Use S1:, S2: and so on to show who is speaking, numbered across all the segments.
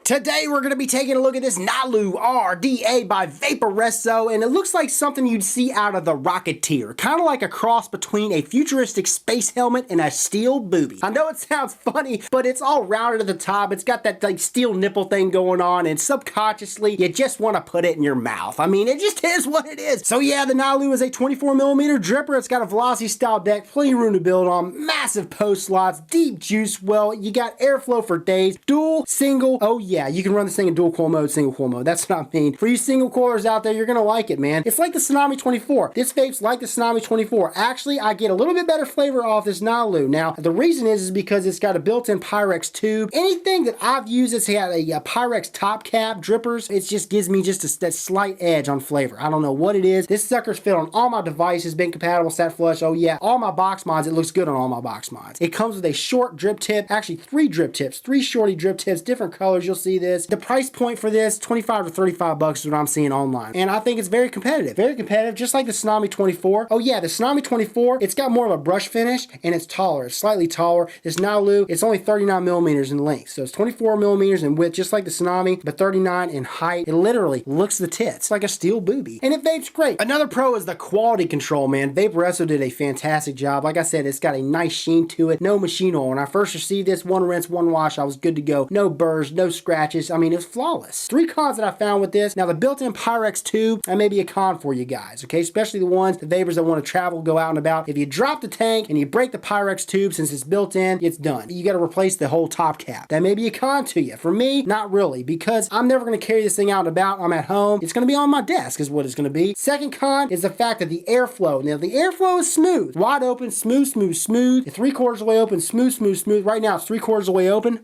S1: Today we're going to be taking a look at this Nalu RDA by Vaporesso, and it looks like something you'd see out of The Rocketeer. Kind of like a cross between a futuristic space helmet and a steel boobie. I know it sounds funny, but it's all rounded at the top. It's got that like steel nipple thing going on, and subconsciously you just want to put it in your mouth. I mean, it just is what it is. So yeah, the Nalu is a 24mm dripper. It's got a velocity style deck, plenty of room to build on, massive post slots, deep juice well, you got airflow for days, dual, single, oh yeah, you can run this thing in dual coil mode, single coil mode. That's what I mean. For you single coilers out there, you're gonna like it, man. It's like the Tsunami 24. This vape's like the Tsunami 24. Actually, I get a little bit better flavor off this Nalu. Now, the reason is because it's got a built-in Pyrex tube. Anything that I've used that's had a Pyrex top cap drippers, it just gives me just that slight edge on flavor. I don't know what it is. This sucker's fit on all my devices, been compatible, sat flush. Oh yeah, all my box mods, it looks good on all my box mods. It comes with a short drip tip, actually 3 drip tips, 3 shorty drip tips, different colors, you'll see this. The price point for this, 25 to 35 bucks is what I'm seeing online. And I think it's very competitive, just like the Tsunami 24. Oh yeah, the Tsunami 24, it's got more of a brush finish and it's taller, it's slightly taller. This Nalu, it's only 39mm in length. So it's 24mm in width, just like the Tsunami, but 39 in height. It literally looks the tits, like a steel boobie. And it vapes great. Another pro is the quality control, man. Vaporesso did a fantastic job. Like I said, it's got a nice sheen to it. No machine oil. When I first received this, 1 rinse, 1 wash, I was good to go. No burrs, no scratches. I mean, it was flawless. 3 cons that I found with this. Now, the built-in Pyrex tube, that may be a con for you guys, okay? Especially the ones, the vapors that want to travel, go out and about. If you drop the tank and you break the Pyrex tube, since it's built in, it's done. You got to replace the whole top cap. That may be a con to you. For me, not really, because I'm never going to carry this thing out and about. I'm at home. It's going to be on my desk is what it's going to be. Second con is the fact that the airflow. Now, the airflow is smooth. Wide open, smooth, smooth, smooth. 3/4 of the way open, smooth, smooth, smooth. Right now, it's 3/4 of the way open.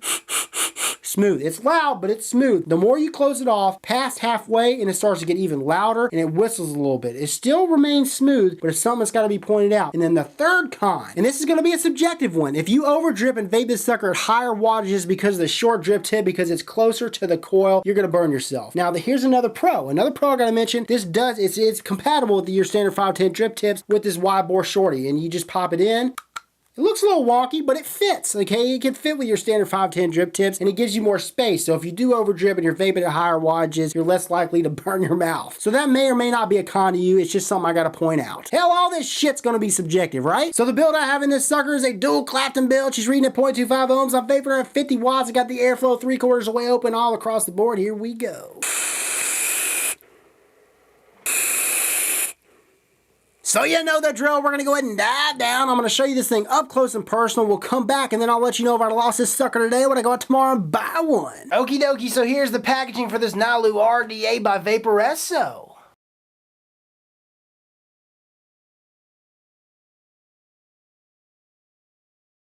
S1: Smooth. It's loud, but it's smooth. The more you close it off, past halfway, and it starts to get even louder, and it whistles a little bit. It still remains smooth, but it's something that's got to be pointed out. And then the third con, and this is going to be a subjective one. If you over drip and vape this sucker at higher wattages because of the short drip tip, because it's closer to the coil, you're going to burn yourself. Now, here's another pro. Another pro I got to mention, it's compatible with your standard 510 drip tips with this wide bore shorty, and you just pop it in. It looks a little wonky, but it fits, okay? It can fit with your standard 510 drip tips, and it gives you more space. So if you do over drip and you're vaping at higher wattages, you're less likely to burn your mouth. So that may or may not be a con to you. It's just something I gotta point out. Hell, all this shit's gonna be subjective, right? So the build I have in this sucker is a dual Clapton build. She's reading at 0.25 ohms. I'm vaping her at 50 watts. I got the airflow 3/4 of the way open all across the board. Here we go. So you know the drill, we're going to go ahead and dive down. I'm going to show you this thing up close and personal. We'll come back and then I'll let you know if I lost this sucker today when I go out tomorrow and buy one. Okie dokie, so here's the packaging for this Nalu RDA by Vaporesso.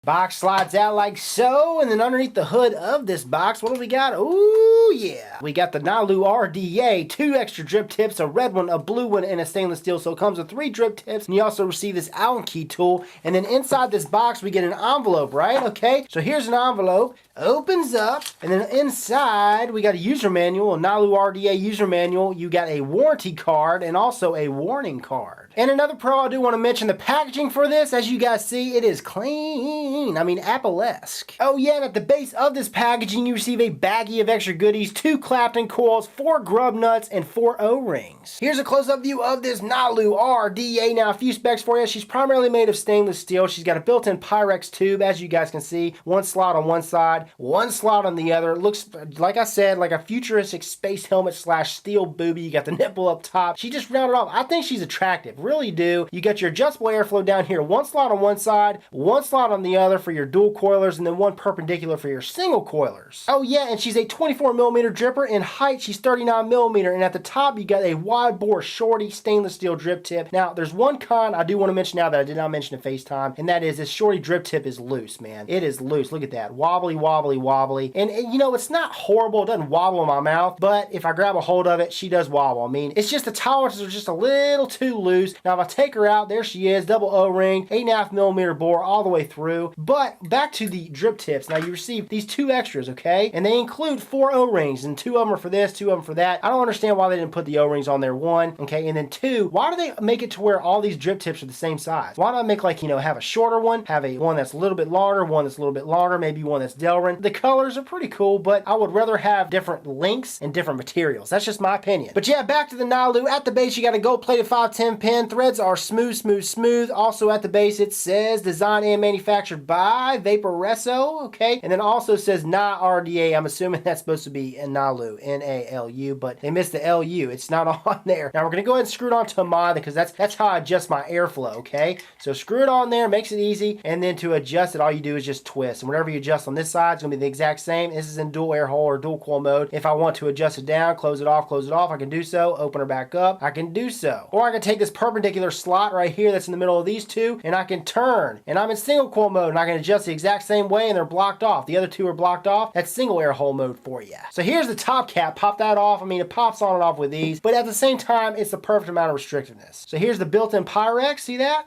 S1: Box slides out like so, and then underneath the hood of this box, what do we got? Ooh, yeah. We got the Nalu RDA, 2 extra drip tips, a red one, a blue one, and a stainless steel. So it comes with 3 drip tips, and you also receive this Allen key tool. And then inside this box, we get an envelope, right? Okay, so here's an envelope. Opens up, and then inside, we got a user manual, a Nalu RDA user manual. You got a warranty card, and also a warning card. And another pro, I do want to mention the packaging for this. As you guys see, it is clean. I mean, Apple-esque. Oh yeah, and at the base of this packaging, you receive a baggie of extra goodies, 2 Clapton coils, 4 grub nuts, and 4 O-rings. Here's a close-up view of this Nalu RDA. Now, a few specs for you. She's primarily made of stainless steel. She's got a built-in Pyrex tube, as you guys can see. 1 slot on one side, 1 slot on the other. It looks, like I said, like a futuristic space helmet / steel boobie. You got the nipple up top. She just rounded off. I think she's attractive. Really do. You got your adjustable airflow down here. 1 slot on one side, 1 slot on the other for your dual coilers, and then 1 perpendicular for your single coilers. Oh yeah, and she's a 24mm dripper. In height, she's 39mm, and at the top, you got a wide bore shorty stainless steel drip tip. Now, there's one con I do want to mention now that I did not mention in FaceTime, and that is this shorty drip tip is loose, man. It is loose. Look at that. Wobbly, wobbly, wobbly. And you know, it's not horrible. It doesn't wobble in my mouth, but if I grab a hold of it, she does wobble. I mean, it's just the tolerances are just a little too loose. Now, if I take her out, there she is, double O-ring, 8.5mm bore all the way through. But back to the drip tips. Now you receive these 2 extras, okay? And they include 4 O-rings, and 2 of them are for this, 2 of them for that. I don't understand why they didn't put the O-rings on there, 1, okay? And then 2, why do they make it to where all these drip tips are the same size? Why not make, like, you know, have a shorter one, have a one that's a little bit longer, one that's a little bit longer, maybe one that's Delrin. The colors are pretty cool, but I would rather have different lengths and different materials. That's just my opinion. But yeah, back to the Nalu. At the base, you got a gold-plated 510 pin. Threads are smooth, smooth, smooth. Also at the base, it says designed and manufactured by Vaporesso, okay? And then also says Nalu RDA. I'm assuming that's supposed to be a Nalu, N-A-L-U, but they missed the L-U. It's not on there. Now we're gonna go ahead and screw it onto mine because that's how I adjust my airflow, okay? So screw it on there, makes it easy, and then to adjust it, all you do is just twist. And whatever you adjust on this side, it's gonna be the exact same. This is in dual air hole or dual coil mode. If I want to adjust it down, close it off, I can do so. Open her back up, I can do so. Or I can take this perpendicular slot right here that's in the middle of these 2, and I can turn. And I'm in single coil mode, and I can adjust the exact same way, and they're blocked off. The other 2 are blocked off. That's single air hole mode for you. So here's the top cap. Pop that off. I mean, it pops on and off with these, but at the same time, it's the perfect amount of restrictiveness. So here's the built-in Pyrex. See that?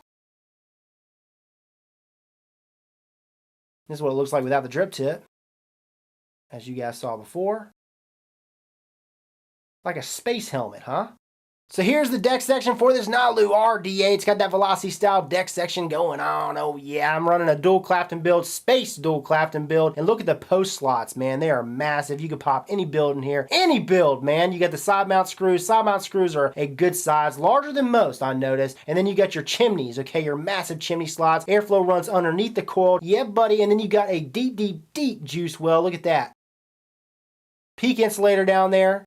S1: This is what it looks like without the drip tip, as you guys saw before. Like a space helmet, huh? So here's the deck section for this Nalu RDA. It's got that Velocity style deck section going on. Oh yeah, I'm running a dual Clapton build, space dual Clapton build. And look at the post slots, man. They are massive. You can pop any build in here. Any build, man. You got the side mount screws. Side mount screws are a good size, larger than most, I noticed. And then you got your chimneys, okay? Your massive chimney slots. Airflow runs underneath the coil. Yeah, buddy. And then you got a deep, deep, deep juice well. Look at that. Peak insulator down there.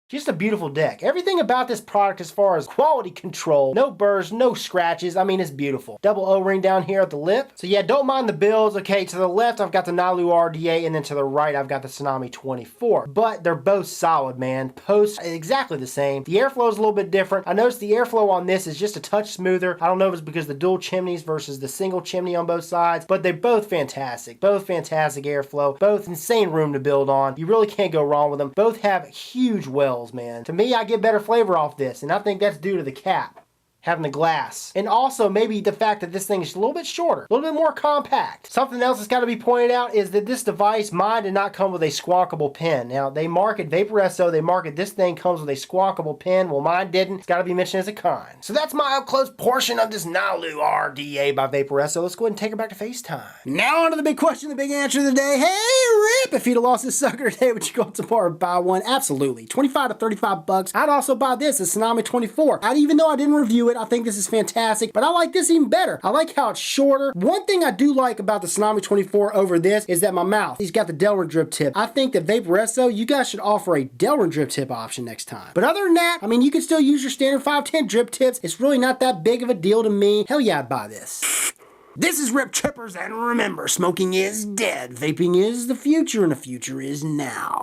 S1: Just a beautiful deck. Everything about this product as far as quality control, no burrs, no scratches. I mean, it's beautiful. Double O-ring down here at the lip. So yeah, don't mind the builds. Okay, to the left, I've got the Nalu RDA, and then to the right, I've got the Tsunami 24. But they're both solid, man. Post, exactly the same. The airflow is a little bit different. I noticed the airflow on this is just a touch smoother. I don't know if it's because the dual chimneys versus the single chimney on both sides, but they're both fantastic. Both fantastic airflow. Both insane room to build on. You really can't go wrong with them. Both have huge wells, man. To me, I get better flavor off this, and I think that's due to the cap. Having the glass. And also maybe the fact that this thing is a little bit shorter, a little bit more compact. Something else that's got to be pointed out is that this device, mine did not come with a squawkable pin. Now they market Vaporesso, they market this thing comes with a squawkable pin. Well, mine didn't. It's got to be mentioned as a con. So that's my up close portion of this Nalu RDA by Vaporesso. Let's go ahead and take her back to FaceTime. Now on to the big question, the big answer of the day. Hey Rip, if you'd have lost this sucker today, would you go up tomorrow and buy one? Absolutely. 25 to 35 bucks. I'd also buy this, the Tsunami 24. Even though I didn't review it, I think this is fantastic, but I like this even better. I like how it's shorter. One thing I do like about the Tsunami 24 over this is that my mouth, he's got the Delrin drip tip. I think that Vaporesso, you guys should offer a Delrin drip tip option next time. But other than that, I mean, you can still use your standard 510 drip tips. It's really not that big of a deal to me. Hell yeah, I'd buy this. This is Rip Trippers, and remember, smoking is dead, vaping is the future, and the future is now.